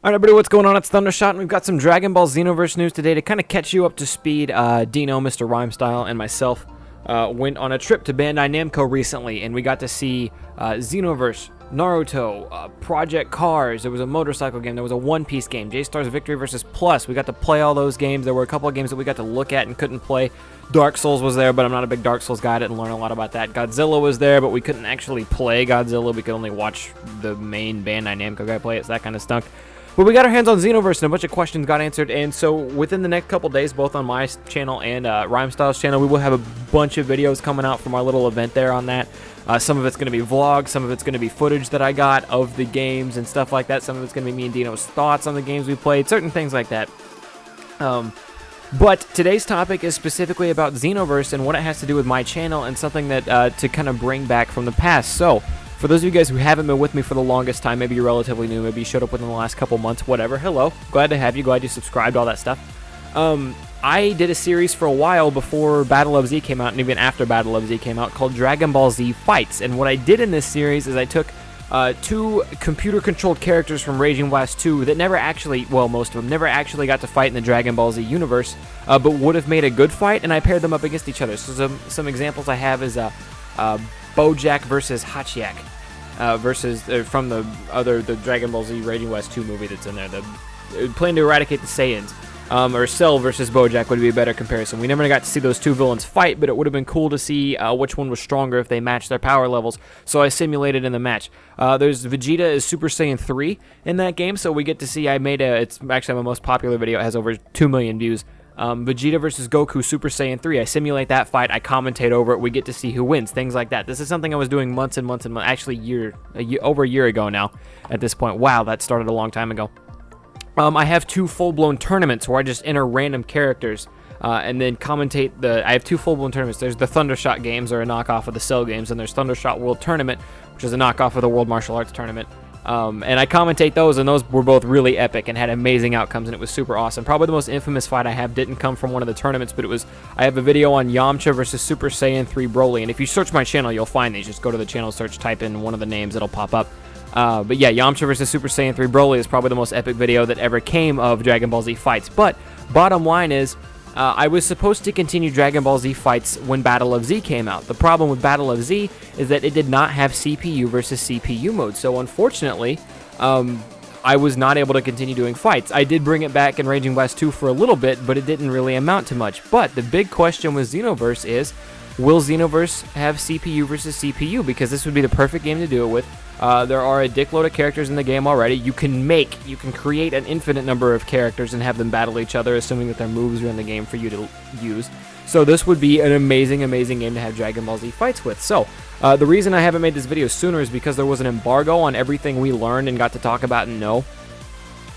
Alright everybody, what's going on? It's Thundershot, and we've got some Dragon Ball Xenoverse news today to kind of catch you up to speed. Dino, Mr. Rhymestyle, and myself went on a trip to Bandai Namco recently, and we got to see Xenoverse, Naruto, Project Cars. There was a motorcycle game. There was a One Piece game, J-Stars Victory vs. Plus. We got to play all those games. There were a couple of games that we got to look at and couldn't play. Dark Souls was there, but I'm not a big Dark Souls guy. I didn't learn a lot about that. Godzilla was there, but we couldn't actually play Godzilla. We could only watch the main Bandai Namco guy play it, so that kind of stunk. But we got our hands on Xenoverse, and a bunch of questions got answered, and so within the next couple days, both on my channel and Rhymestyle's channel, we will have a bunch of videos coming out from our little event there on that. Some of it's going to be vlogs, some of it's going to be footage that I got of the games and stuff like that. Some of it's going to be me and Dino's thoughts on the games we played, certain things like that. But today's topic is specifically about Xenoverse and what it has to do with my channel and something that to kind of bring back from the past. So, for those of you guys who haven't been with me for the longest time, maybe you're relatively new, maybe you showed up within the last couple months, whatever, hello, glad to have you, glad you subscribed, all that stuff. I did a series for a while before Battle of Z came out, and even after Battle of Z came out, called Dragon Ball Z Fights, and what I did in this series is I took two computer-controlled characters from Raging Blast 2 that never actually, well, most of them, never actually got to fight in the Dragon Ball Z universe, but would have made a good fight, and I paired them up against each other. So some examples I have is Bojack versus Hachiak, versus from the Dragon Ball Z Raging Blast 2 movie that's in there. The plan to eradicate the Saiyans, or Cell versus Bojack would be a better comparison. We never got to see those two villains fight, but it would have been cool to see which one was stronger if they matched their power levels. So I simulated in the match. There's Vegeta is Super Saiyan 3 in that game, so we get to see. It's actually my most popular video. It has over 2 million views. Vegeta versus Goku Super Saiyan 3. I simulate that fight. I commentate over it. We get to see who wins. Things like that. This is something I was doing months and months and months. Actually, over a year ago now. At this point, wow, that started a long time ago. I have two full-blown tournaments where I just enter random characters and then commentate I have two full-blown tournaments. There's the Thundershot games, or a knockoff of the Cell games, and there's Thundershot World Tournament, which is a knockoff of the World Martial Arts Tournament. And I commentate those, and those were both really epic and had amazing outcomes, and it was super awesome. Probably the most infamous fight I have didn't come from one of the tournaments, but I have a video on Yamcha versus Super Saiyan 3 Broly, and if you search my channel, you'll find these. Just go to the channel search, type in one of the names, it'll pop up. But yeah, Yamcha versus Super Saiyan 3 Broly is probably the most epic video that ever came of Dragon Ball Z Fights. But bottom line is, I was supposed to continue Dragon Ball Z Fights when Battle of Z came out. The problem with Battle of Z is that it did not have CPU versus CPU mode. So unfortunately, I was not able to continue doing fights. I did bring it back in Raging Blast 2 for a little bit, but it didn't really amount to much. But the big question with Xenoverse is, will Xenoverse have CPU versus CPU? Because this would be the perfect game to do it with. There are a dickload of characters in the game already. You can create an infinite number of characters and have them battle each other, assuming that their moves are in the game for you to use. So this would be an amazing, amazing game to have Dragon Ball Z Fights with. So the reason I haven't made this video sooner is because there was an embargo on everything we learned and got to talk about and know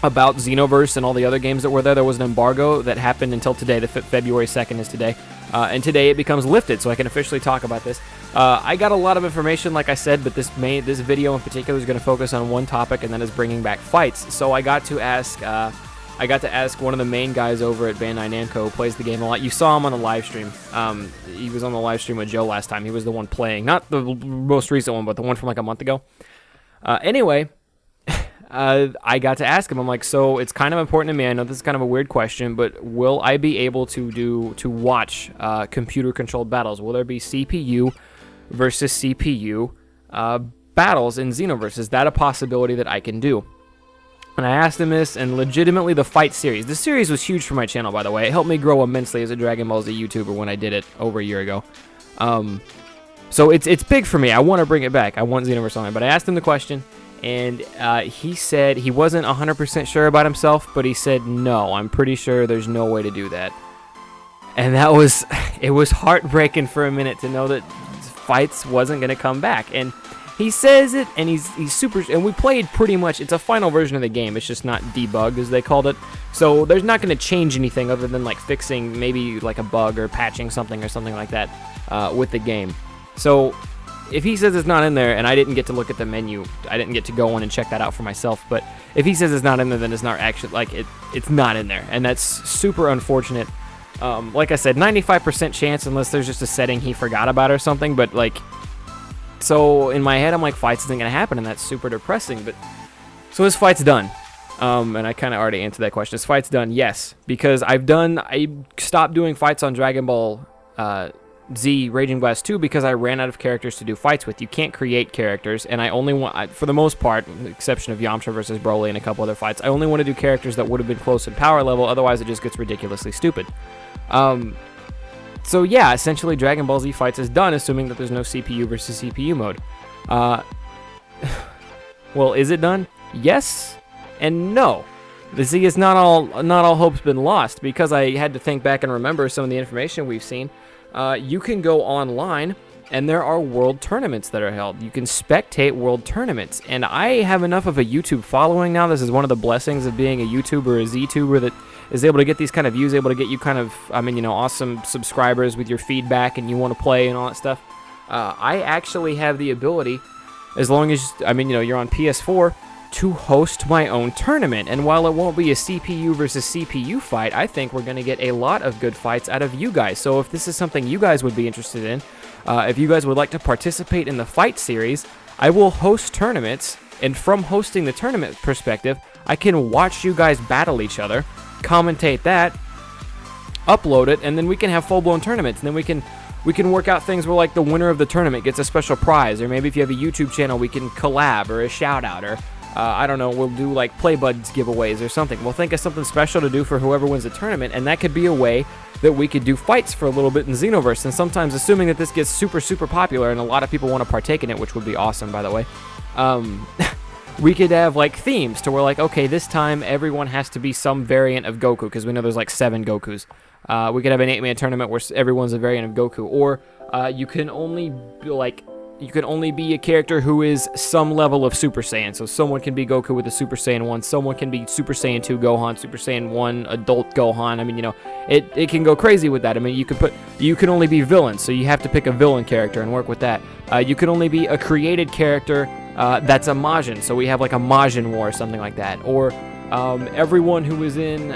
about Xenoverse and all the other games that were there. There was an embargo that happened until today. February 2nd is today. And today it becomes lifted, so I can officially talk about this. I got a lot of information, like I said, but this video in particular is going to focus on one topic, and that is bringing back fights. So I got to ask one of the main guys over at Bandai Namco, who plays the game a lot. You saw him on the live stream. He was on the live stream with Joe last time. He was the one playing, not the most recent one, but the one from like a month ago. Anyway, I got to ask him. I'm like, so it's kind of important to me. I know this is kind of a weird question, but will I be able to watch computer-controlled battles? Will there be CPU versus CPU battles in Xenoverse? Is that a possibility that I can do? And I asked him this, and legitimately the fight series. The series was huge for my channel, by the way. It helped me grow immensely as a Dragon Ball Z YouTuber when I did it over a year ago. So it's big for me. I want to bring it back. I want Xenoverse on it. But I asked him the question, and he said he wasn't 100% sure about himself, but he said, no, I'm pretty sure there's no way to do that. And it was heartbreaking for a minute to know that fights wasn't going to come back. And he says it, and he's super, and we played pretty much, it's a final version of the game, it's just not debugged, as they called it. So there's not going to change anything other than like fixing maybe like a bug or patching something or something like that with the game. So if he says it's not in there, and I didn't get to look at the menu, I didn't get to go in and check that out for myself, but if he says it's not in there, then it's not actually, like, it's not in there, and that's super unfortunate. Like I said, 95% chance, unless there's just a setting he forgot about or something, but, like, so in my head, I'm like, fights isn't going to happen, and that's super depressing, but, so his fight's done. And I kind of already answered that question. Is fights done? Yes, because I stopped doing fights on Dragon Ball Z Raging Blast 2 because I ran out of characters to do fights with. You can't create characters, and I only want, for the most part, with the exception of Yamcha versus Broly and a couple other fights, I only want to do characters that would have been close in power level, otherwise it just gets ridiculously stupid. So yeah, essentially Dragon Ball Z Fights is done, assuming that there's no CPU versus CPU mode. Well, is it done? Yes and no. The Z is not all hope's been lost, because I had to think back and remember some of the information we've seen. You can go online, and there are world tournaments that are held. You can spectate world tournaments, and I have enough of a YouTube following now. This is one of the blessings of being a YouTuber, a Z-tuber, that is able to get these kind of views, able to get you kind of, awesome subscribers with your feedback, and you want to play and all that stuff. I actually have the ability, as long as, you're on PS4, to host my own tournament. And while it won't be a CPU versus CPU fight, I think we're going to get a lot of good fights out of you guys. So if this is something you guys would be interested in, if you guys would like to participate in the fight series, I will host tournaments, and from hosting the tournament perspective, I can watch you guys battle each other, commentate that, upload it, and then we can have full-blown tournaments. And then we can work out things where, like, the winner of the tournament gets a special prize, or maybe if you have a YouTube channel, we can collab, or a shout-out, or I don't know, we'll do like Play Buds giveaways or something. We'll think of something special to do for whoever wins the tournament, and that could be a way that we could do fights for a little bit in Xenoverse. And sometimes, assuming that this gets super, super popular and a lot of people want to partake in it, which would be awesome, by the way, we could have like themes to where, like, okay, this time everyone has to be some variant of Goku, because we know there's like 7 Gokus. We could have an 8-man tournament where everyone's a variant of Goku, or you can only be a character who is some level of Super Saiyan. So someone can be Goku with a Super Saiyan 1, someone can be Super Saiyan 2 Gohan, Super Saiyan 1 adult Gohan. It can go crazy with that. You can only be villains, so you have to pick a villain character and work with that. You can only be a created character that's a Majin, so we have like a Majin War or something like that. Or everyone who was in,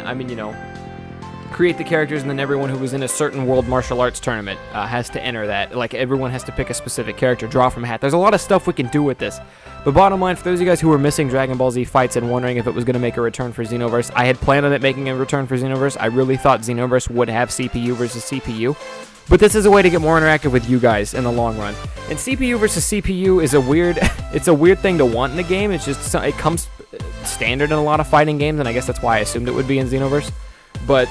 create the characters, and then everyone who was in a certain world martial arts tournament has to enter that. Like, everyone has to pick a specific character, draw from a hat. There's a lot of stuff we can do with this. But bottom line, for those of you guys who were missing Dragon Ball Z Fights and wondering if it was going to make a return for Xenoverse, I had planned on it making a return for Xenoverse. I really thought Xenoverse would have CPU versus CPU. But this is a way to get more interactive with you guys in the long run. And CPU versus CPU is it's a weird thing to want in the game. It's just, it comes standard in a lot of fighting games, and I guess that's why I assumed it would be in Xenoverse. But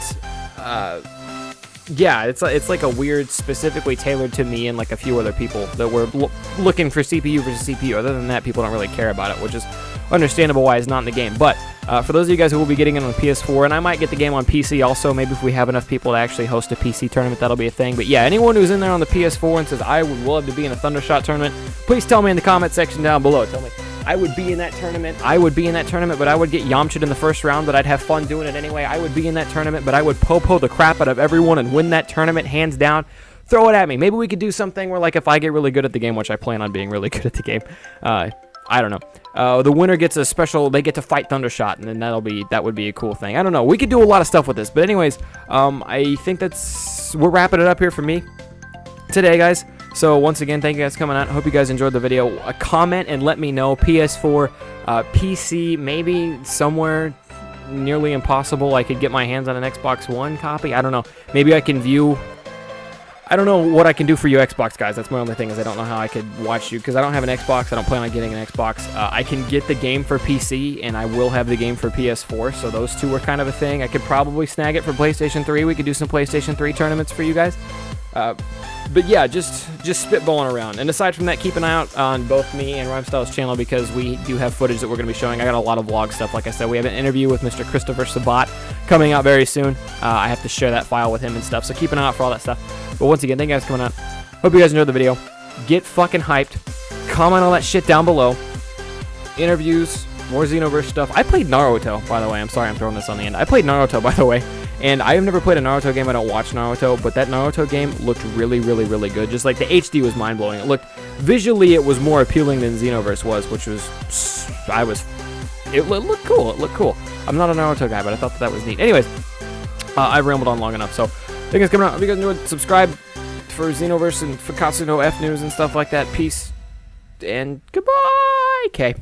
yeah, it's like a weird, specifically tailored to me and like a few other people that were looking for CPU versus CPU. Other than that, people don't really care about it, which is understandable why it's not in the game. But for those of you guys who will be getting it on PS4, and I might get the game on PC also, maybe if we have enough people to actually host a PC tournament, that'll be a thing. But yeah, anyone who's in there on the PS4 and says, I would love to be in a Thundershot tournament, please tell me in the comment section down below. Tell me, I would be in that tournament. I would be in that tournament, but I would get Yamcha'd in the first round, but I'd have fun doing it anyway. I would be in that tournament, but I would po-po the crap out of everyone and win that tournament hands down. Throw it at me. Maybe we could do something where, like, if I get really good at the game, which I plan on being really good at the game, I don't know. The winner gets a special, they get to fight Thundershot, and then that would be a cool thing. I don't know. We could do a lot of stuff with this. But anyways, I think we're wrapping it up here for me today, guys. So once again, thank you guys for coming out. Hope you guys enjoyed the video. Comment and let me know. PS4, PC, maybe somewhere nearly impossible I could get my hands on an Xbox One copy. I don't know. Maybe I can view. I don't know what I can do for you Xbox guys. That's my only thing, is I don't know how I could watch you, because I don't have an Xbox. I don't plan on getting an Xbox. I can get the game for PC, and I will have the game for PS4, so those two are kind of a thing. I could probably snag it for PlayStation 3. We could do some PlayStation 3 tournaments for you guys. But yeah, just spitballing around. And aside from that, keep an eye out on both me and Rhymestyle's channel, because we do have footage that we're going to be showing. I got a lot of vlog stuff. Like I said, we have an interview with Mr. Christopher Sabat coming out very soon. I have to share that file with him and stuff, so keep an eye out for all that stuff. But once again, thank you guys for coming out. Hope you guys enjoyed the video. Get fucking hyped. Comment all that shit down below. Interviews, more Xenoverse stuff. I played Naruto, by the way. I'm sorry I'm throwing this on the end. I played Naruto, by the way. And I have never played a Naruto game. I don't watch Naruto, but that Naruto game looked really, really, really good. Just like the HD was mind-blowing. Visually, it was more appealing than Xenoverse was, which was, it looked cool. It looked cool. I'm not a Naruto guy, but I thought that was neat. Anyways, I've rambled on long enough, so thank you guys for coming out. Hope you guys enjoyed. Subscribe for Xenoverse and Fakatsu no F news and stuff like that. Peace and goodbye. Okay.